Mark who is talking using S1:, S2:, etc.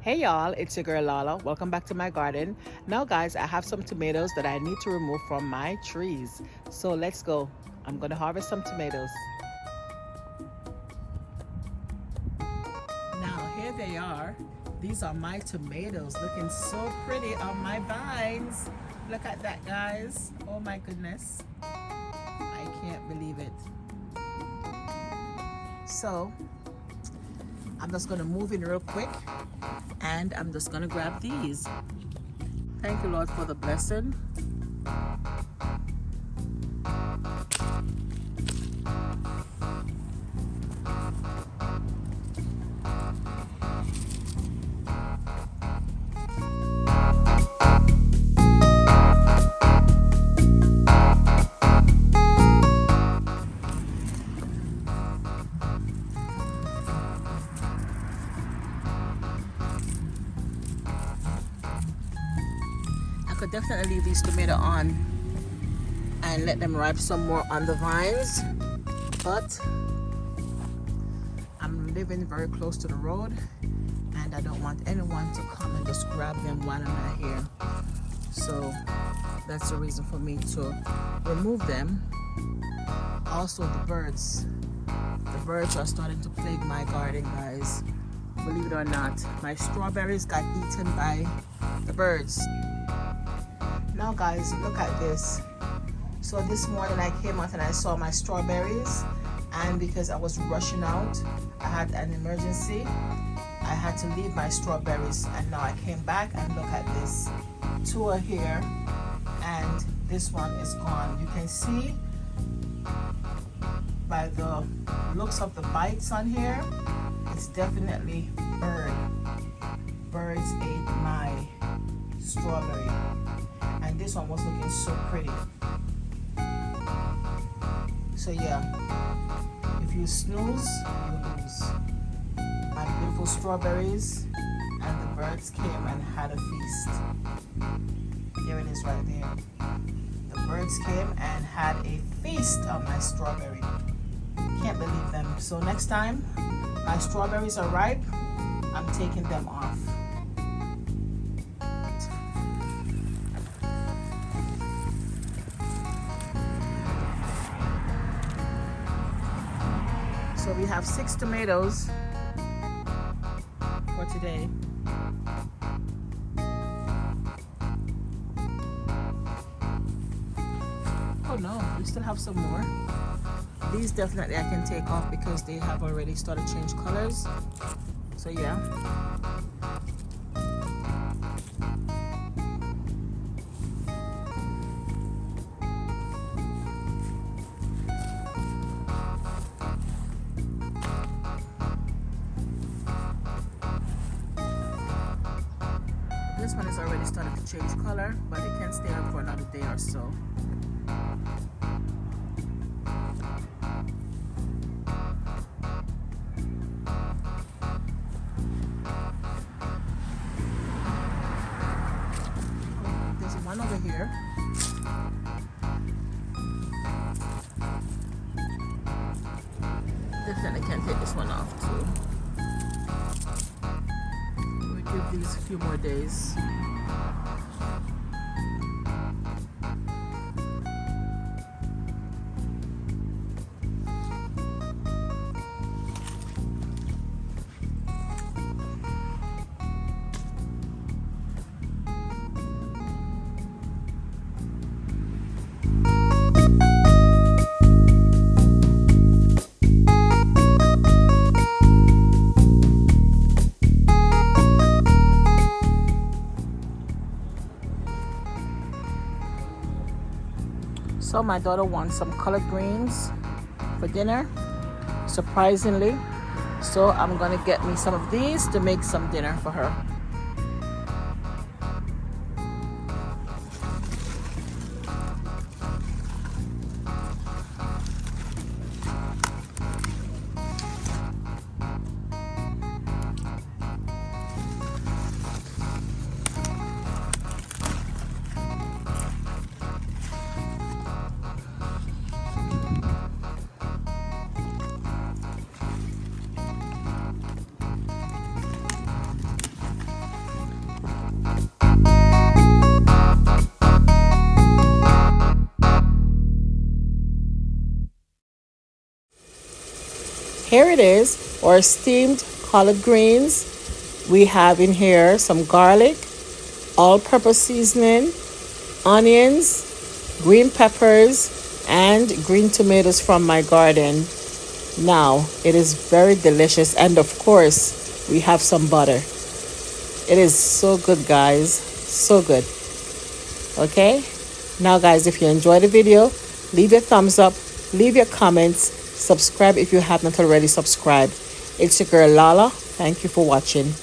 S1: Hey y'all, it's your girl Lala. Welcome back to my garden. Now guys, I have some tomatoes that I need to remove from my trees. So let's go. I'm gonna harvest some tomatoes. Now here they are. These are my tomatoes looking so pretty on my vines. Look at that guys. Oh my goodness. I can't believe it. So I'm just gonna move in real quick and I'm just gonna grab these. Thank you, Lord, for the blessing. I could definitely leave these tomatoes on and let them ripe some more on the vines, but I'm living very close to the road and I don't want anyone to come and just grab them while I'm not here. So that's the reason for me to remove them. Also the birds are starting to plague my garden, guys. Believe it or not, my strawberries got eaten by the birds. Now guys, look at this. So this morning I came out and I saw my strawberries, and because I was rushing out, I had an emergency. I had to leave my strawberries, and now I came back and look at this. Two are here and this one is gone. You can see by the looks of the bites on here, it's definitely birds ate my strawberry, and this one was looking so pretty. So yeah, if you snooze, you lose. My beautiful strawberries, and the birds came and had a feast. Here it is right there. The birds came and had a feast on my strawberry. Can't believe them. So next time my strawberries are ripe, I'm taking them off. So we have 6 tomatoes for today. Oh no, we still have some more. These definitely I can take off because they have already started to change colors. So yeah. This one is already starting to change color, but it can stay on for another day or so. There's one over here. Definitely can take this one off too. Give these a few more days. So my daughter wants some collard greens for dinner, surprisingly. So I'm gonna get me some of these to make some dinner for her. here it is, our steamed collard greens. We have in here some garlic, all-purpose seasoning, onions, green peppers, and green tomatoes from my garden. Now, it is very delicious, and of course, we have some butter. It is so good, guys, so good. Okay, now guys, if you enjoyed the video, leave your thumbs up, leave your comments, subscribe if you have not already subscribed. It's your girl Lala. Thank you for watching.